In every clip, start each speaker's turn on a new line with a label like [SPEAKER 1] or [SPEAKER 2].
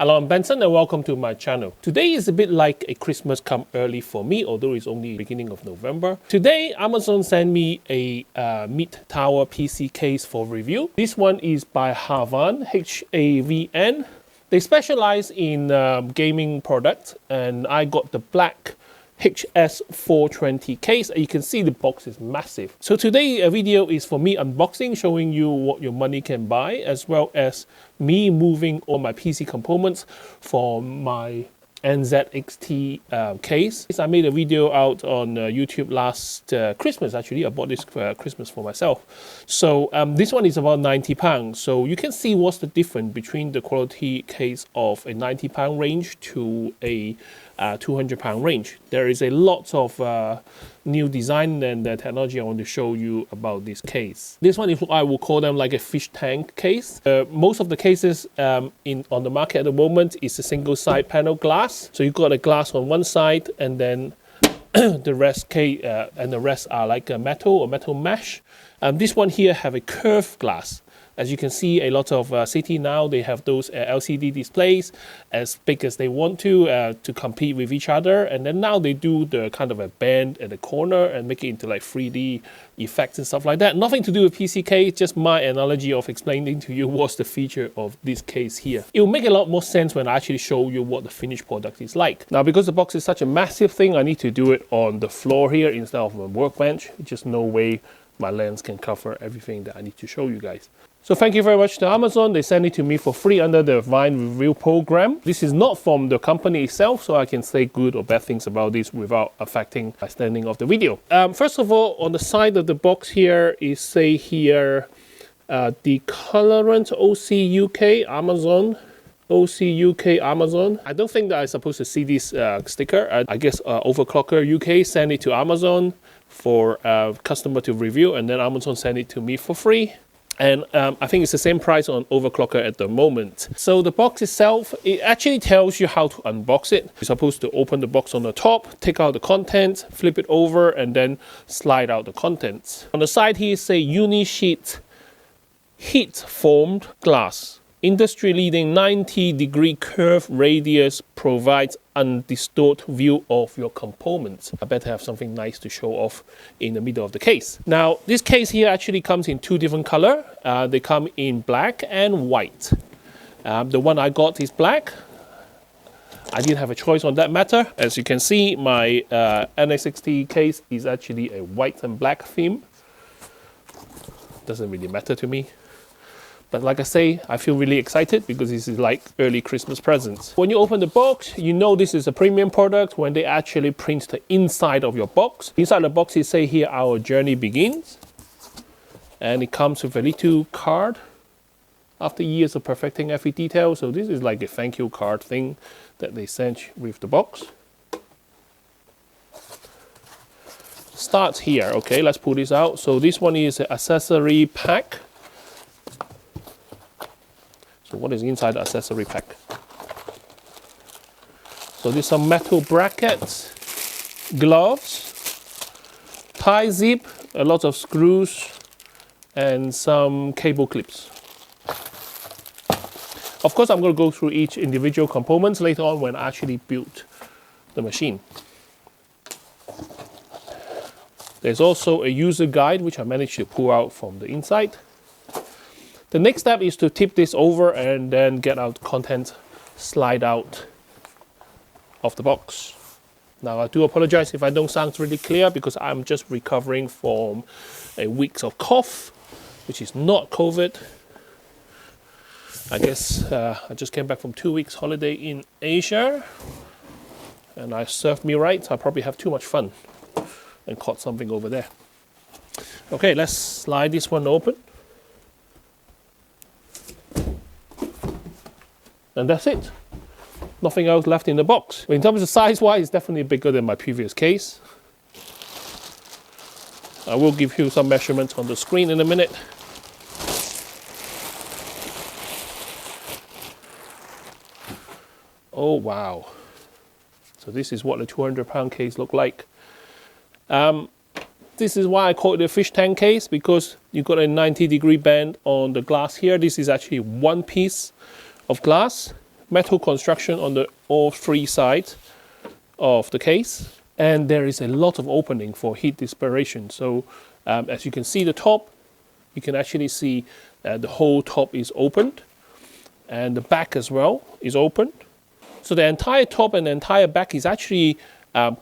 [SPEAKER 1] Hello, I'm Benson and welcome to my channel. Today is a bit like a Christmas come early for me, although it's only beginning of November. Today, Amazon sent me a mid-tower PC case for review. This one is by HAVN, HAVN. They specialize in gaming products, and I got the black HS 420 case. You can see the box is massive. So today a video is for me unboxing, showing you what your money can buy, as well as me moving all my PC components for my NZXT case. I made a video out on YouTube last Christmas. Actually, I bought this Christmas for myself. So this one is about £90. So you can see what's the difference between the quality case of a £90 range to a £200 range. There is a lot of new design and technology I want to show you about this case. This one is, I will call them like a fish tank case. Most of the cases on the market at the moment is a single side panel glass. So you've got a glass on one side, and then the rest are like a metal or metal mesh. This one here have a curved glass. As you can see, a lot of city now, they have those LCD displays as big as they want to compete with each other. And then now they do the kind of a bend at the corner and make it into like 3D effects and stuff like that. Nothing to do with PC case, just my analogy of explaining to you what's the feature of this case here. It will make a lot more sense when I actually show you what the finished product is like. Now, because the box is such a massive thing, I need to do it on the floor here instead of a workbench. Just no way my lens can cover everything that I need to show you guys. So thank you very much to Amazon. They sent it to me for free under the Vine review program. This is not from the company itself, so I can say good or bad things about this without affecting my standing of the video. First of all, on the side of the box here is say here the colorant OC UK Amazon. OC UK Amazon. I don't think that I'm supposed to see this sticker. I guess Overclocker UK sent it to Amazon for customer to review, and then Amazon sent it to me for free. And I think it's the same price on Overclocker at the moment. So the box itself, it actually tells you how to unbox it. You're supposed to open the box on the top, take out the contents, flip it over, and then slide out the contents. On the side here, say Unisheet heat formed glass. Industry-leading 90-degree curve radius provides undistorted view of your components. I better have something nice to show off in the middle of the case. Now, this case here actually comes in two different colors. They come in black and white. The one I got is black. I didn't have a choice on that matter. As you can see, my NZXT case is actually a white and black theme. Doesn't really matter to me. But like I say, I feel really excited because this is like early Christmas presents. When you open the box, you know this is a premium product when they actually print the inside of your box. Inside the box, it say here, our journey begins. And it comes with a little card after years of perfecting every detail. So this is like a thank you card thing that they sent with the box. Starts here. Okay, let's pull this out. So this one is an accessory pack. So what is inside the accessory pack? So there's some metal brackets, gloves, tie zip, a lot of screws, and some cable clips. Of course, I'm going to go through each individual components later on when I actually build the machine. There's also a user guide which I managed to pull out from the inside. The next step is to tip this over and then get out content slide out of the box. Now I do apologize if I don't sound really clear because I'm just recovering from a week of cough, which is not COVID. I guess I just came back from 2 weeks holiday in Asia and I served me right. I probably have too much fun and caught something over there. Okay, let's slide this one open. And that's it. Nothing else left in the box. In terms of size-wise, it's definitely bigger than my previous case. I will give you some measurements on the screen in a minute. Oh, wow. So this is what the £200 case look like. This is why I call it a fish tank case, because you've got a 90-degree bend on the glass here. This is actually one piece of glass. metal construction on all three sides of the case, and there is a lot of opening for heat dissipation. So as you can see the top, you can actually see the whole top is opened, and the back as well is opened. So the entire top and the entire back is actually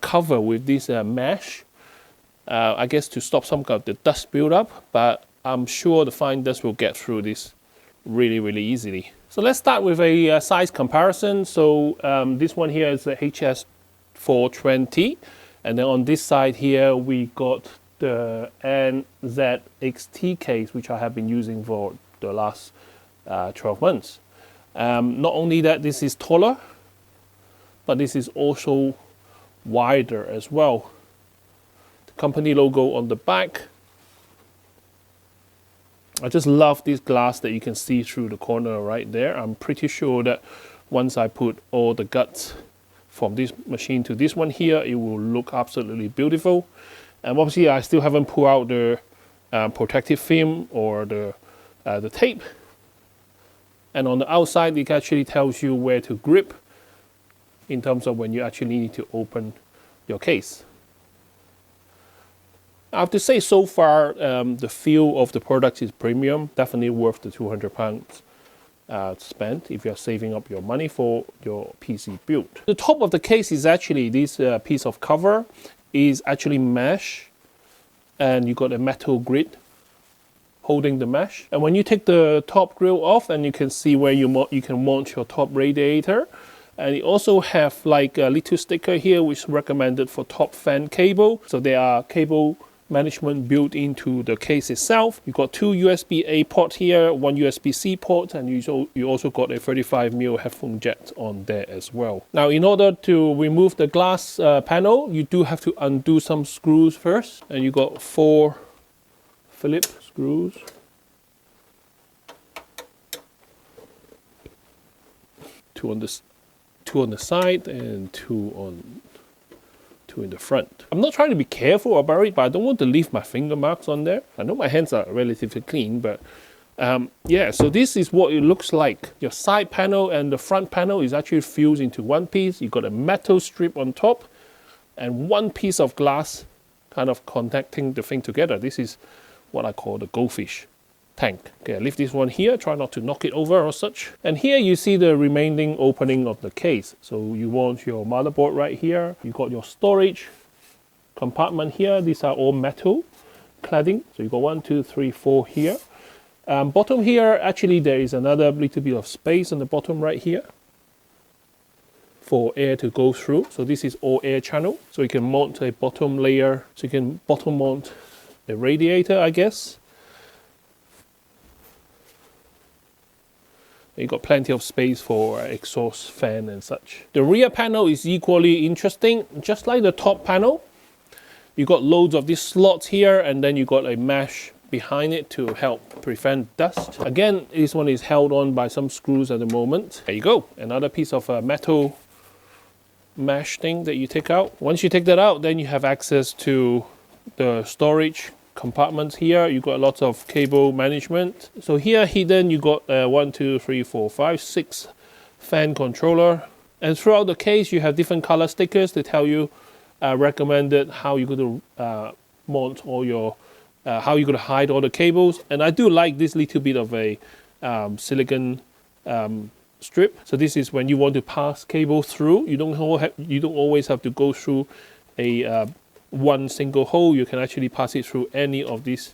[SPEAKER 1] covered with this mesh, I guess to stop some of the dust buildup, but I'm sure the fine dust will get through this really easily. So let's start with a size comparison. So this one here is the HS 420, and then on this side here we got the NZXT case, which I have been using for the last 12 months. Not only that, this is taller, but this is also wider as well. The company logo on the back. I just love this glass that you can see through the corner right there. I'm pretty sure that once I put all the guts from this machine to this one here, it will look absolutely beautiful. And obviously I still haven't pulled out the protective film or the tape. And on the outside, it actually tells you where to grip in terms of when you actually need to open your case. I have to say, so far, the feel of the product is premium, definitely worth the £200 spent if you're saving up your money for your PC build. The top of the case is actually this piece of cover is actually mesh, and you got a metal grid holding the mesh. And when you take the top grill off, and you can see where you can mount your top radiator. And you also have like a little sticker here which is recommended for top fan cable. So there are cable management built into the case itself. You've got two USB-A ports here, one USB-C port, and you also got a 35mm headphone jack on there as well. Now, in order to remove the glass panel, you do have to undo some screws first, and you got 4 Phillips screws. Two on the side and two in the front. I'm not trying to be careful about it, but I don't want to leave my finger marks on there. I know my hands are relatively clean, but yeah, so this is what it looks like. Your side panel and the front panel is actually fused into one piece. You've got a metal strip on top and one piece of glass kind of connecting the thing together. This is what I call the goldfish tank. Okay, I leave this one here, try not to knock it over or such. And here you see the remaining opening of the case. So you want your motherboard right here. You got your storage compartment here. These are all metal cladding. So you got 1, 2, 3, 4 here. Bottom here, actually there is another little bit of space on the bottom right here for air to go through. So this is all air channel. So you can mount a bottom layer. So you can bottom mount a radiator, I guess. You've got plenty of space for exhaust fan and such. The rear panel is equally interesting. Just like the top panel, you got loads of these slots here, and then you got a mesh behind it to help prevent dust. Again, this one is held on by some screws at the moment. There you go, another piece of metal mesh thing that you take out. Once you take that out, then you have access to the storage compartments here. You got lots of cable management. So here hidden you got 1, 2, 3, 4, 5, 6 fan controller, and throughout the case you have different color stickers to tell you recommended how you're going to mount all your how you're going to hide all the cables. And I do like this little bit of a silicon strip. So this is when you want to pass cable through, you don't always have to go through a one single hole. You can actually pass it through any of these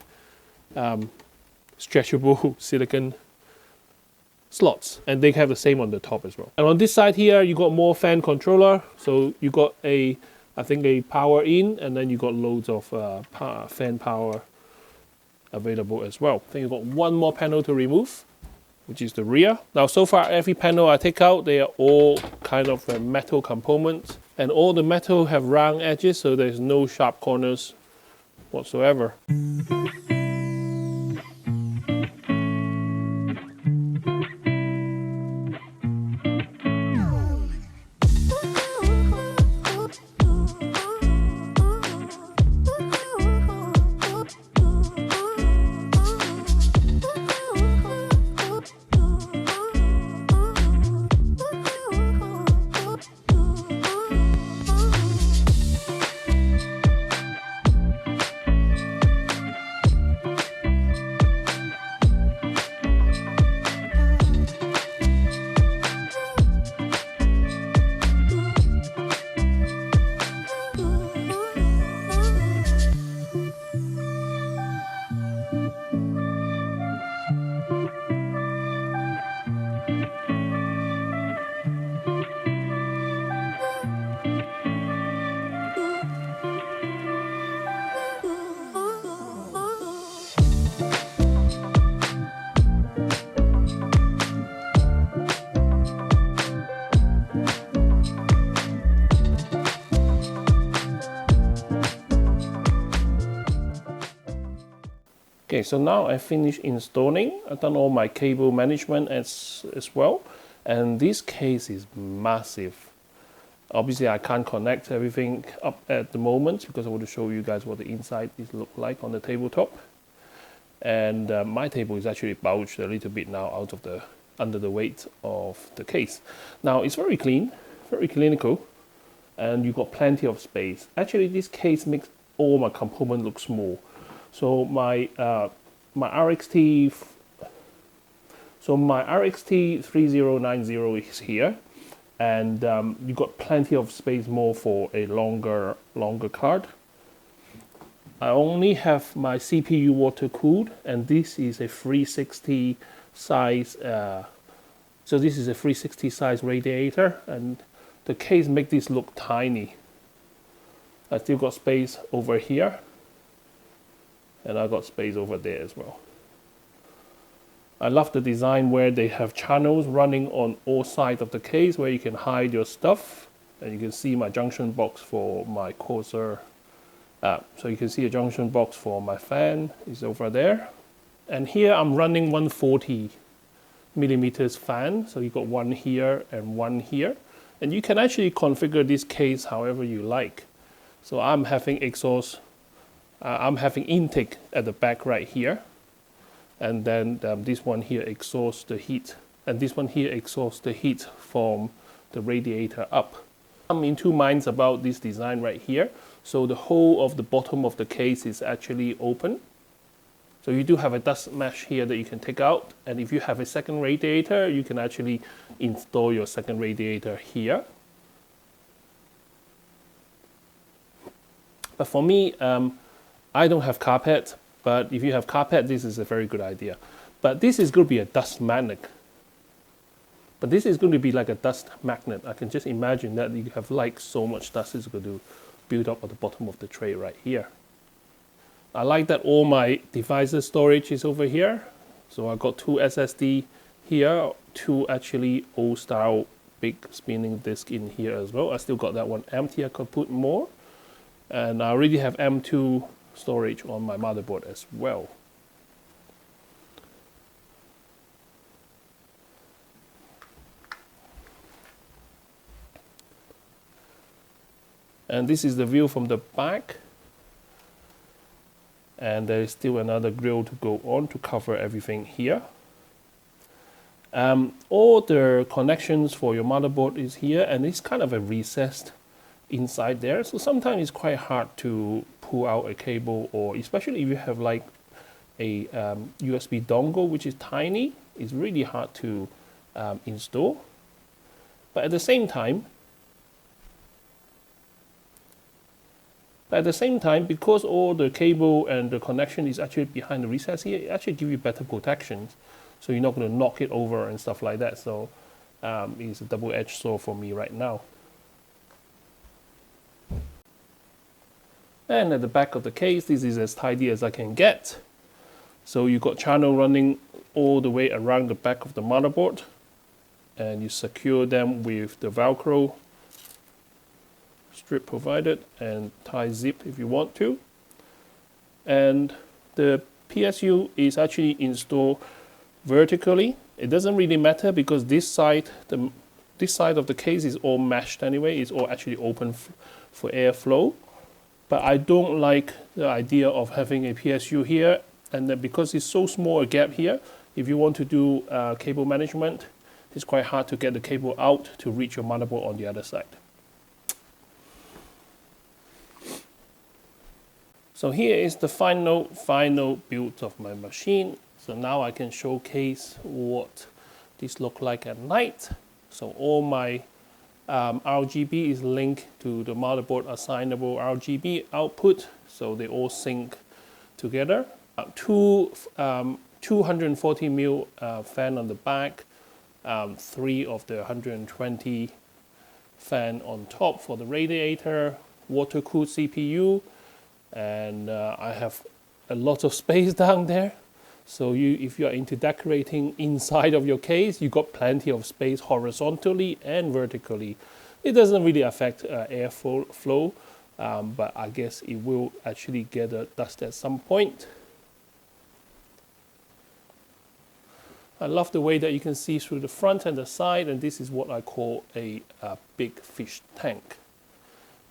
[SPEAKER 1] stretchable silicon slots, and they have the same on the top as well. And on this side here you got more fan controller. So you got I think a power in, and then you got loads of fan power available as well. I think you got one more panel to remove, which is the rear. Now so far every panel I take out, they are all kind of metal components, and all the metal have round edges, so there's no sharp corners whatsoever. Okay, so now I finished installing. I've done all my cable management as well. And this case is massive. Obviously, I can't connect everything up at the moment because I want to show you guys what the inside is look like on the tabletop. And my table is actually bulged a little bit now out of under the weight of the case. Now it's very clean, very clinical, and you've got plenty of space. Actually, this case makes all my components look small. So my RXT 3090 is here, and you've got plenty of space more for a longer card. I only have my CPU water cooled, and this is a 360 size. So this is a 360 size radiator, and the case make this look tiny. I still got space over here, and I got space over there as well. I love the design where they have channels running on all sides of the case where you can hide your stuff, and you can see my junction box for my Corsair. So you can see a junction box for my fan is over there. And here I'm running 140 millimeters fan. So you got one here and one here. And you can actually configure this case however you like. So I'm having exhaust, I'm having intake at the back right here. And then this one here exhausts the heat. And this one here exhausts the heat from the radiator up. I'm in two minds about this design right here. So the whole of the bottom of the case is actually open. So you do have a dust mesh here that you can take out. And if you have a second radiator, you can actually install your second radiator here. But for me, I don't have carpet. But if you have carpet, this is a very good idea. But this is going to be a dust magnet. But this is going to be like a dust magnet. I can just imagine that you have like so much dust is going to build up at the bottom of the tray right here. I like that all my devices storage is over here. So I got two SSD here, two actually old style big spinning disk in here as well. I still got that one empty. I could put more. And I already have M2 storage on my motherboard as well. And this is the view from the back. And there is still another grill to go on to cover everything here. All the connections for your motherboard is here, and it's kind of a recessed inside there. So sometimes it's quite hard to pull out a cable, or especially if you have like a USB dongle, which is tiny, it's really hard to install. But at the same time, because all the cable and the connection is actually behind the recess here, it actually gives you better protection. So you're not going to knock it over and stuff like that. So it's a double-edged sword for me right now. And at the back of the case, this is as tidy as I can get. So you've got channel running all the way around the back of the motherboard. And you secure them with the Velcro strip provided, and tie zip if you want to. And the PSU is actually installed vertically. It doesn't really matter because this side of the case is all meshed anyway. It's all actually open for airflow. But I don't like the idea of having a PSU here, and then because it's so small a gap here, if you want to do cable management, it's quite hard to get the cable out to reach your motherboard on the other side. So here is the final build of my machine. So now I can showcase what this looks like at night. So all my RGB is linked to the motherboard assignable RGB output. So they all sync together. Two 240mm fan on the back, 3 of the 120 fan on top for the radiator, water cooled CPU. And I have a lot of space down there. So if you are into decorating inside of your case, you got plenty of space horizontally and vertically. It doesn't really affect airflow, but I guess it will actually get dust at some point. I love the way that you can see through the front and the side, and this is what I call a big fish tank.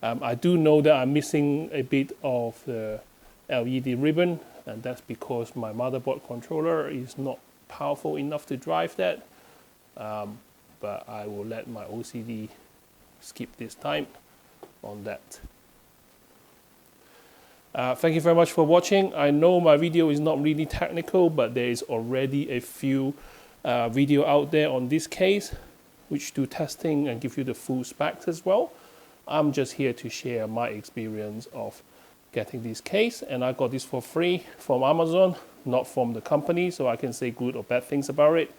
[SPEAKER 1] I do know that I'm missing a bit of the LED ribbon, and that's because my motherboard controller is not powerful enough to drive that. But I will let my OCD skip this time on that. Thank you very much for watching. I know my video is not really technical, but there is already a few video out there on this case, which do testing and give you the full specs as well. I'm just here to share my experience of getting this case, and I got this for free from Amazon, not from the company, so I can say good or bad things about it.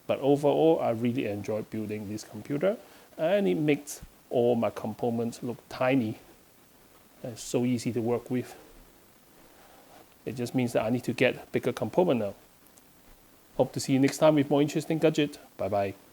[SPEAKER 1] But overall, I really enjoyed building this computer, and it makes all my components look tiny and so easy to work with. It just means that I need to get bigger component now. Hope to see you next time with more interesting gadget. Bye bye.